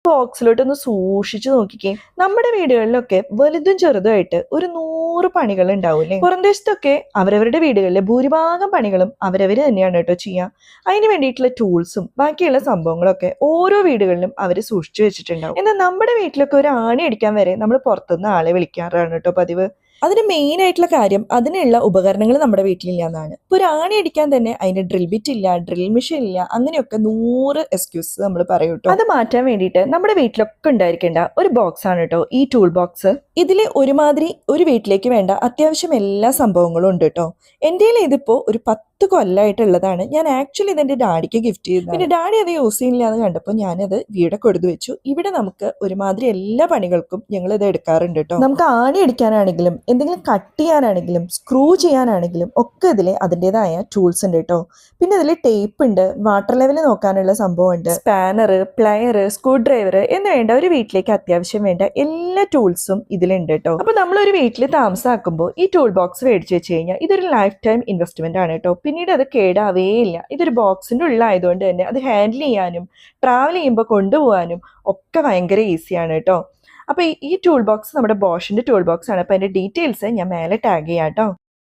ബോക്സിലോട്ടൊന്ന് സൂക്ഷിച്ചു നോക്കിക്കേ. നമ്മുടെ വീടുകളിലൊക്കെ വലുതും ചെറുതുമായിട്ട് ഒരു 100 പണികൾ ഉണ്ടാവൂലേ. പുറംദേശത്തൊക്കെ അവരവരുടെ വീടുകളിലെ ഭൂരിഭാഗം പണികളും അവരവര് തന്നെയാണ് കേട്ടോ ചെയ്യുക. അതിന് വേണ്ടിയിട്ടുള്ള ടൂൾസും ബാക്കിയുള്ള സംഭവങ്ങളൊക്കെ ഓരോ വീടുകളിലും അവർ സൂക്ഷിച്ചു വെച്ചിട്ടുണ്ടാവും. എന്നാൽ നമ്മുടെ വീട്ടിലൊക്കെ ഒരു ആണി അടിക്കാൻ വരെ നമ്മൾ പുറത്തുനിന്ന് ആളെ വിളിക്കാറാണ് കേട്ടോ പതിവ്. അതിന് മെയിൻ ആയിട്ടുള്ള കാര്യം അതിനുള്ള ഉപകരണങ്ങൾ നമ്മുടെ വീട്ടിലില്ല എന്നാണ്. ഇപ്പൊ ഒരു ആണി അടിക്കാൻ തന്നെ അതിന് ഡ്രിൽ ബിറ്റ് ഇല്ല, ഡ്രിൽ മെഷീൻ ഇല്ല, അങ്ങനെയൊക്കെ 100 എക്സ്ക്യൂസ് നമ്മൾ പറയും കേട്ടോ. അത് മാറ്റാൻ വേണ്ടിയിട്ട് നമ്മുടെ വീട്ടിലൊക്കെ ഉണ്ടായിരിക്കേണ്ട ഒരു ബോക്സ് ആണ് കേട്ടോ ഈ ടൂൾ ബോക്സ്. ഇതിൽ ഒരുമാതിരി ഒരു വീട്ടിലേക്ക് വേണ്ട അത്യാവശ്യം എല്ലാ സംഭവങ്ങളും ഉണ്ട് കേട്ടോ. എൻ്റെ ഇതിപ്പോ ഒരു 10 കൊല്ലമായിട്ടുള്ളതാണ്. ഞാൻ ആക്ച്വലി ഇതെന്റെ ഡാഡിക്ക് ഗിഫ്റ്റ് ചെയ്തു. പിന്നെ ഡാഡി അത് യൂസ് ചെയ്യുന്നില്ല എന്ന് കണ്ടപ്പോൾ ഞാനത് ഇവിടെ കൊടുത്തു വെച്ചു. ഇവിടെ നമുക്ക് ഒരുമാതിരി എല്ലാ പണികൾക്കും ഞങ്ങൾ ഇത് എടുക്കാറുണ്ട് കേട്ടോ. നമുക്ക് ആണി അടിക്കാനാണെങ്കിലും എന്തെങ്കിലും കട്ട് ചെയ്യാനാണെങ്കിലും സ്ക്രൂ ചെയ്യാനാണെങ്കിലും ഒക്കെ ഇതിൽ അതിൻ്റെതായ ടൂൾസ് ഉണ്ട് കേട്ടോ. പിന്നെ ഇതിൽ ടേപ്പ് ഉണ്ട്, വാട്ടർ ലെവൽ നോക്കാനുള്ള സംഭവമുണ്ട്, സ്പാനർ, പ്ലയർ, സ്ക്രൂ ഡ്രൈവർ എന്ന് വേണ്ട ഒരു വീട്ടിലേക്ക് അത്യാവശ്യം വേണ്ട എല്ലാ ടൂൾസും ഇതിലുണ്ട് കേട്ടോ. അപ്പൊ നമ്മളൊരു വീട്ടിൽ താമസമാക്കുമ്പോൾ ഈ ടൂൾ ബോക്സ് മേടിച്ചു വെച്ച് കഴിഞ്ഞാൽ ഇതൊരു ലൈഫ് ടൈം ഇൻവെസ്റ്റ്മെന്റ് ആണ് കേട്ടോ. പിന്നീട് അത് കേടാവേ ഇല്ല. ഇതൊരു ബോക്സിന്റെ ഉള്ളിലായതുകൊണ്ട് തന്നെ അത് ഹാൻഡിൽ ചെയ്യാനും ട്രാവൽ ചെയ്യുമ്പോൾ കൊണ്ടുപോകാനും ഒക്കെ ഭയങ്കര ഈസിയാണ് കേട്ടോ. അപ്പൊ ഈ ടൂൾ ബോക്സ് നമ്മുടെ ബോഷിന്റെ ടൂൾ ബോക്സ് ആണ്. അപ്പൊ അതിന്റെ ഡീറ്റെയിൽസ് ഞാൻ മേലെ ടാഗ് ചെയ്യാം കേട്ടോ.